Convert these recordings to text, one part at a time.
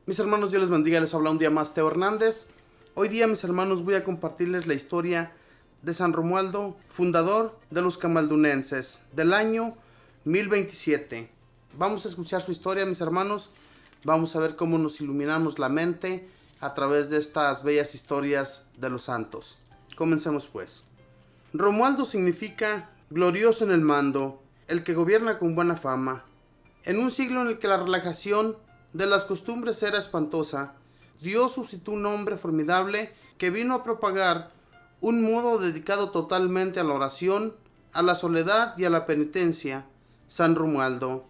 Mis hermanos, Dios les bendiga, les habla un día más Teo Hernández. Hoy día, mis hermanos, voy a compartirles la historia de San Romualdo, fundador de los camaldunenses, del año 1027. Vamos a escuchar su historia, mis hermanos. Vamos a ver cómo nos iluminamos la mente a través de estas bellas historias de los santos. Comencemos pues. Romualdo significa glorioso en el mando, el que gobierna con buena fama. En un siglo en el que la relajación de las costumbres era espantosa, Dios suscitó un hombre formidable que vino a propagar un modo dedicado totalmente a la oración, a la soledad y a la penitencia, San Romualdo.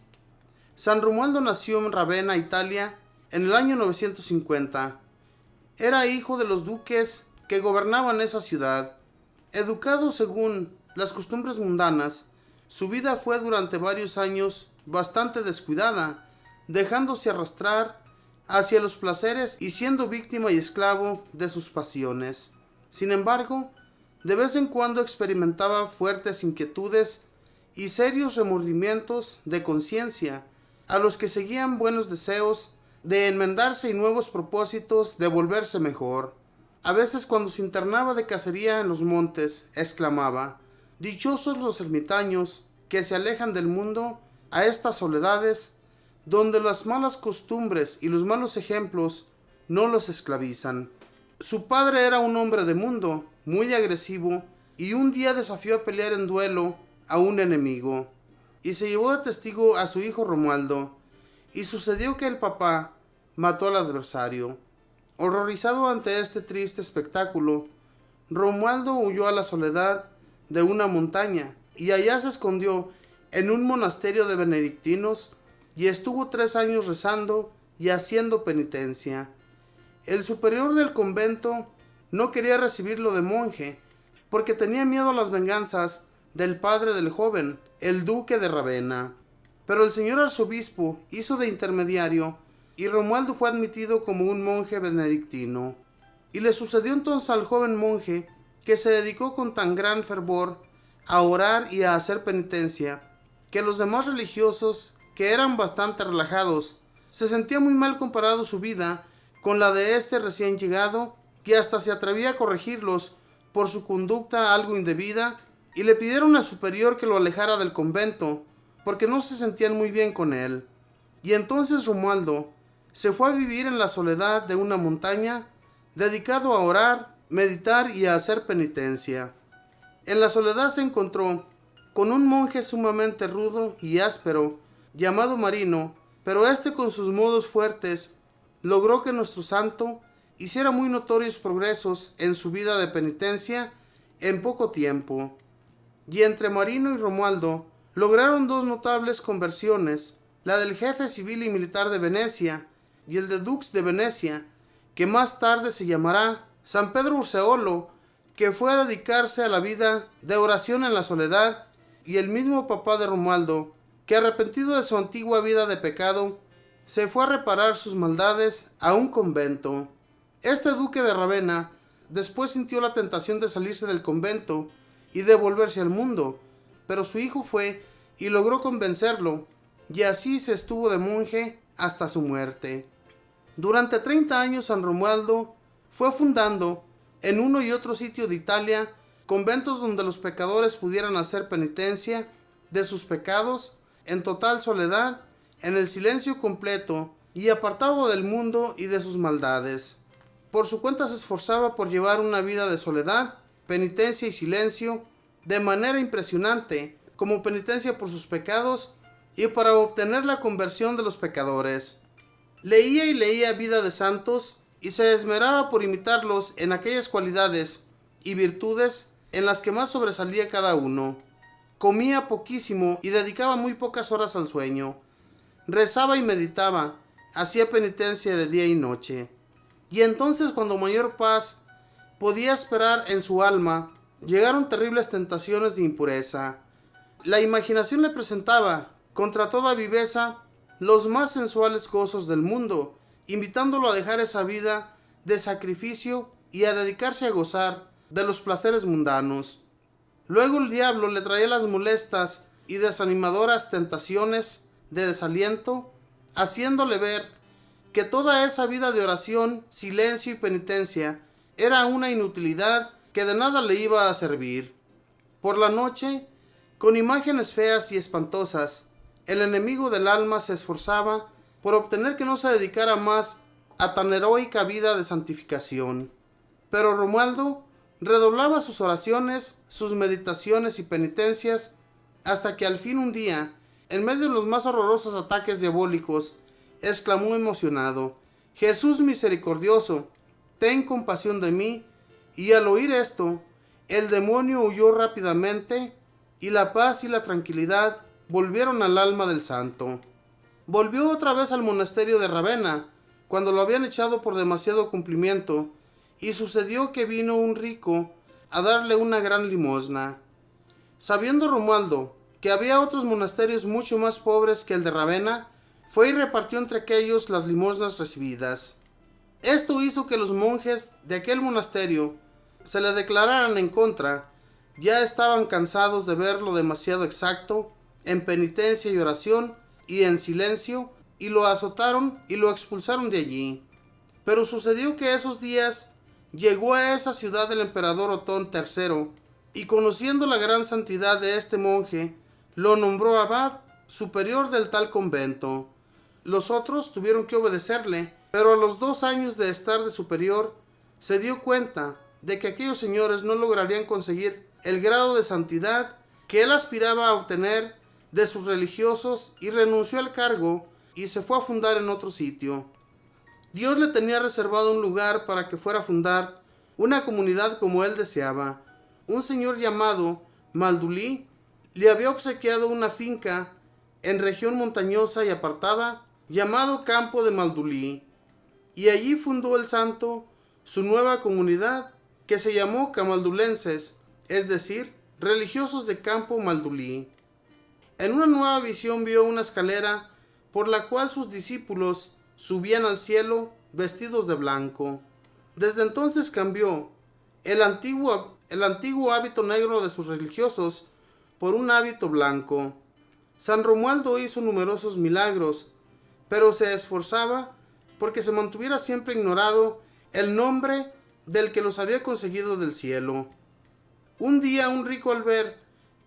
San Romualdo nació en Ravenna, Italia, en el año 950. Era hijo de los duques que gobernaban esa ciudad. Educado según las costumbres mundanas, su vida fue durante varios años bastante descuidada, dejándose arrastrar hacia los placeres y siendo víctima y esclavo de sus pasiones. Sin embargo, de vez en cuando experimentaba fuertes inquietudes y serios remordimientos de conciencia, a los que seguían buenos deseos de enmendarse y nuevos propósitos de volverse mejor. A veces, cuando se internaba de cacería en los montes, exclamaba: «Dichosos los ermitaños que se alejan del mundo a estas soledades donde las malas costumbres y los malos ejemplos no los esclavizan». Su padre era un hombre de mundo, muy agresivo, y un día desafió a pelear en duelo a un enemigo, y se llevó de testigo a su hijo Romualdo, y sucedió que el papá mató al adversario. Horrorizado ante este triste espectáculo, Romualdo huyó a la soledad de una montaña, y allá se escondió en un monasterio de benedictinos, y estuvo 3 años rezando y haciendo penitencia. El superior del convento no quería recibirlo de monje, porque tenía miedo a las venganzas del padre del joven, el duque de Ravenna. Pero el señor arzobispo hizo de intermediario, y Romualdo fue admitido como un monje benedictino. Y le sucedió entonces al joven monje, que se dedicó con tan gran fervor a orar y a hacer penitencia, que los demás religiosos, que eran bastante relajados, se sentía muy mal comparado su vida con la de este recién llegado, que hasta se atrevía a corregirlos por su conducta algo indebida, y le pidieron al superior que lo alejara del convento, porque no se sentían muy bien con él. Y entonces Romualdo se fue a vivir en la soledad de una montaña, dedicado a orar, meditar y a hacer penitencia. En la soledad se encontró con un monje sumamente rudo y áspero, llamado Marino, pero este, con sus modos fuertes, logró que nuestro santo hiciera muy notorios progresos en su vida de penitencia en poco tiempo. Y entre Marino y Romualdo lograron 2 notables conversiones, la del jefe civil y militar de Venecia y el de Dux de Venecia, que más tarde se llamará San Pedro Urseolo, que fue a dedicarse a la vida de oración en la soledad, y el mismo papá de Romualdo, que arrepentido de su antigua vida de pecado, se fue a reparar sus maldades a un convento. Este duque de Ravenna después sintió la tentación de salirse del convento y de volverse al mundo, pero su hijo fue y logró convencerlo, y así se estuvo de monje hasta su muerte. Durante 30 años San Romualdo fue fundando en uno y otro sitio de Italia conventos donde los pecadores pudieran hacer penitencia de sus pecados en total soledad, en el silencio completo y apartado del mundo y de sus maldades. Por su cuenta se esforzaba por llevar una vida de soledad, penitencia y silencio de manera impresionante, como penitencia por sus pecados y para obtener la conversión de los pecadores. Leía y leía vida de santos y se esmeraba por imitarlos en aquellas cualidades y virtudes en las que más sobresalía cada uno. Comía poquísimo y dedicaba muy pocas horas al sueño. Rezaba y meditaba, hacía penitencia de día y noche. Y entonces, cuando mayor paz podía esperar en su alma, llegaron terribles tentaciones de impureza. La imaginación le presentaba, contra toda viveza, los más sensuales gozos del mundo, invitándolo a dejar esa vida de sacrificio y a dedicarse a gozar de los placeres mundanos. Luego el diablo le traía las molestas y desanimadoras tentaciones de desaliento, haciéndole ver que toda esa vida de oración, silencio y penitencia era una inutilidad que de nada le iba a servir. Por la noche, con imágenes feas y espantosas, el enemigo del alma se esforzaba por obtener que no se dedicara más a tan heroica vida de santificación. Pero Romualdo redoblaba sus oraciones, sus meditaciones y penitencias, hasta que al fin un día, en medio de los más horrorosos ataques diabólicos, exclamó emocionado: «Jesús misericordioso, ten compasión de mí». Y al oír esto, el demonio huyó rápidamente y la paz y la tranquilidad volvieron al alma del santo. Volvió otra vez al monasterio de Ravenna, cuando lo habían echado por demasiado cumplimiento, y sucedió que vino un rico a darle una gran limosna. Sabiendo Romualdo que había otros monasterios mucho más pobres que el de Ravenna, fue y repartió entre aquellos las limosnas recibidas. Esto hizo que los monjes de aquel monasterio se le declararan en contra. Ya estaban cansados de verlo demasiado exacto en penitencia y oración y en silencio, y lo azotaron y lo expulsaron de allí. Pero sucedió que esos días llegó a esa ciudad el emperador Otón III, y conociendo la gran santidad de este monje, lo nombró abad superior del tal convento. Los otros tuvieron que obedecerle, pero a los 2 años de estar de superior, se dio cuenta de que aquellos señores no lograrían conseguir el grado de santidad que él aspiraba a obtener de sus religiosos, y renunció al cargo y se fue a fundar en otro sitio. Dios le tenía reservado un lugar para que fuera a fundar una comunidad como él deseaba. Un señor llamado Maldulí le había obsequiado una finca en región montañosa y apartada llamado Campo de Maldulí, y allí fundó el santo su nueva comunidad, que se llamó camaldulenses, es decir, religiosos de Campo Maldulí. En una nueva visión vio una escalera por la cual sus discípulos subían al cielo vestidos de blanco. Desde entonces cambió el antiguo hábito negro de sus religiosos por un hábito blanco. San Romualdo hizo numerosos milagros, pero se esforzaba porque se mantuviera siempre ignorado el nombre del que los había conseguido del cielo. Un día un rico, al ver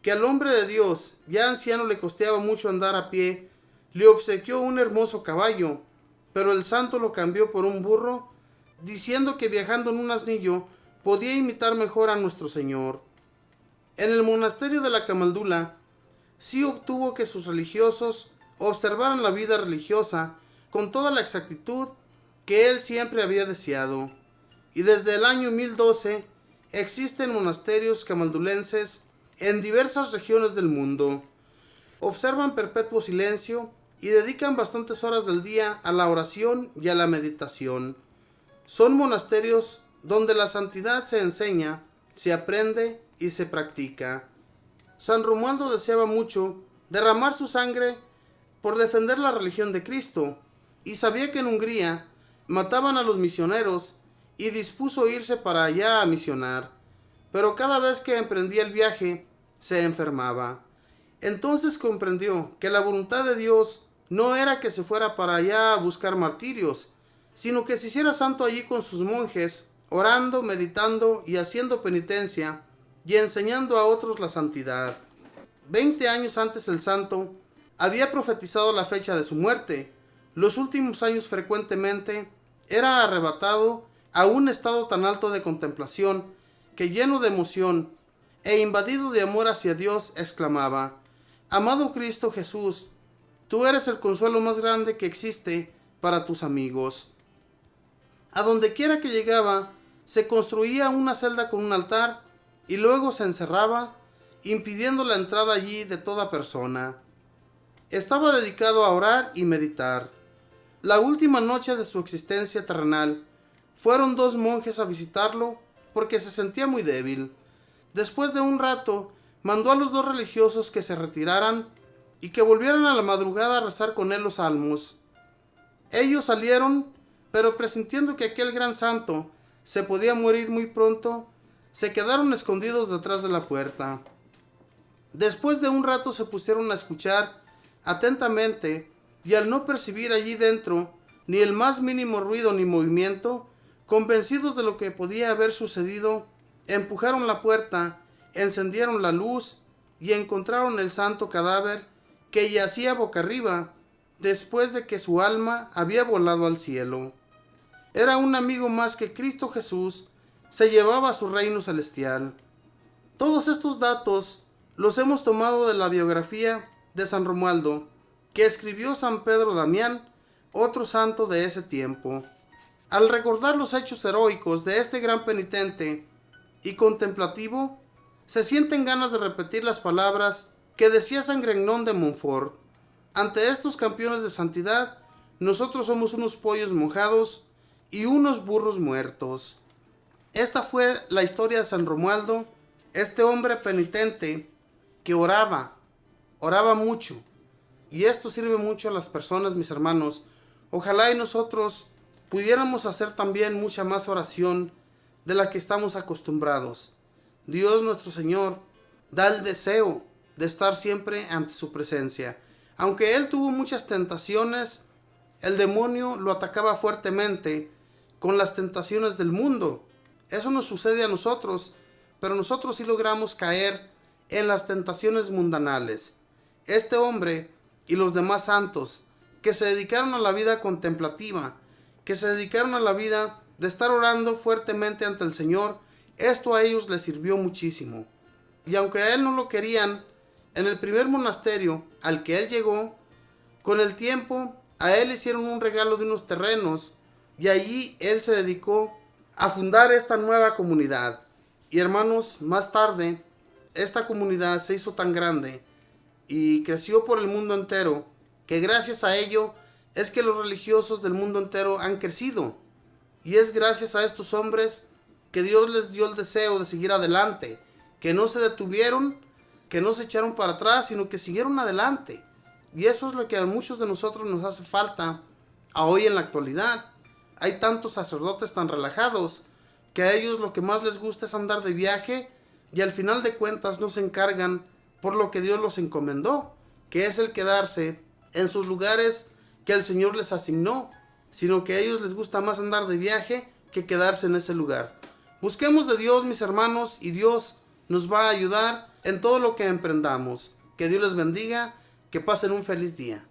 que al hombre de Dios, ya anciano, le costeaba mucho andar a pie, le obsequió un hermoso caballo, pero el santo lo cambió por un burro, diciendo que viajando en un asnillo podía imitar mejor a nuestro Señor. En el monasterio de la Camaldula sí obtuvo que sus religiosos observaran la vida religiosa con toda la exactitud que él siempre había deseado, y desde el año 1012 existen monasterios camaldulenses en diversas regiones del mundo. Observan perpetuo silencio y dedican bastantes horas del día a la oración y a la meditación. Son monasterios donde la santidad se enseña, se aprende y se practica. San Romualdo deseaba mucho derramar su sangre por defender la religión de Cristo, y sabía que en Hungría mataban a los misioneros y dispuso irse para allá a misionar, pero cada vez que emprendía el viaje se enfermaba. Entonces comprendió que la voluntad de Dios no era que se fuera para allá a buscar martirios, sino que se hiciera santo allí con sus monjes, orando, meditando y haciendo penitencia, y enseñando a otros la santidad. 20 años antes el santo había profetizado la fecha de su muerte. Los últimos años frecuentemente era arrebatado a un estado tan alto de contemplación que, lleno de emoción e invadido de amor hacia Dios, exclamaba: «Amado Cristo Jesús, tú eres el consuelo más grande que existe para tus amigos». A donde quiera que llegaba, se construía una celda con un altar y luego se encerraba, impidiendo la entrada allí de toda persona. Estaba dedicado a orar y meditar. La última noche de su existencia terrenal, fueron 2 monjes a visitarlo porque se sentía muy débil. Después de un rato, mandó a los 2 religiosos que se retiraran y que volvieran a la madrugada a rezar con él los salmos. Ellos salieron, pero presintiendo que aquel gran santo se podía morir muy pronto, se quedaron escondidos detrás de la puerta. Después de un rato se pusieron a escuchar atentamente, y al no percibir allí dentro ni el más mínimo ruido ni movimiento, convencidos de lo que podía haber sucedido, empujaron la puerta, encendieron la luz y encontraron el santo cadáver que yacía boca arriba después de que su alma había volado al cielo. Era un amigo más que Cristo Jesús se llevaba a su reino celestial. Todos estos datos los hemos tomado de la biografía de San Romualdo, que escribió San Pedro Damián, otro santo de ese tiempo. Al recordar los hechos heroicos de este gran penitente y contemplativo, se sienten ganas de repetir las palabras que decía San Grignon de Montfort: ante estos campeones de santidad, nosotros somos unos pollos mojados y unos burros muertos. Esta fue la historia de San Romualdo, este hombre penitente que oraba mucho. Y esto sirve mucho a las personas, mis hermanos. Ojalá y nosotros pudiéramos hacer también mucha más oración de la que estamos acostumbrados. Dios nuestro Señor da el deseo de estar siempre ante su presencia. Aunque él tuvo muchas tentaciones, el demonio lo atacaba fuertemente con las tentaciones del mundo. Eso nos sucede a nosotros, pero nosotros sí logramos caer en las tentaciones mundanales. Este hombre y los demás santos que se dedicaron a la vida contemplativa, que se dedicaron a la vida de estar orando fuertemente ante el Señor, esto a ellos les sirvió muchísimo. Y aunque a él no lo querían, en el primer monasterio al que él llegó, con el tiempo a él le hicieron un regalo de unos terrenos y allí él se dedicó a fundar esta nueva comunidad. Y hermanos, más tarde esta comunidad se hizo tan grande y creció por el mundo entero, que gracias a ello es que los religiosos del mundo entero han crecido. Y es gracias a estos hombres que Dios les dio el deseo de seguir adelante, que no se detuvieron, que no se echaron para atrás, sino que siguieron adelante. Y eso es lo que a muchos de nosotros nos hace falta a hoy en la actualidad. Hay tantos sacerdotes tan relajados que a ellos lo que más les gusta es andar de viaje y al final de cuentas no se encargan por lo que Dios los encomendó, que es el quedarse en sus lugares que el Señor les asignó, sino que a ellos les gusta más andar de viaje que quedarse en ese lugar. Busquemos de Dios, mis hermanos, y Dios nos va a ayudar en todo lo que emprendamos. Que Dios les bendiga, que pasen un feliz día.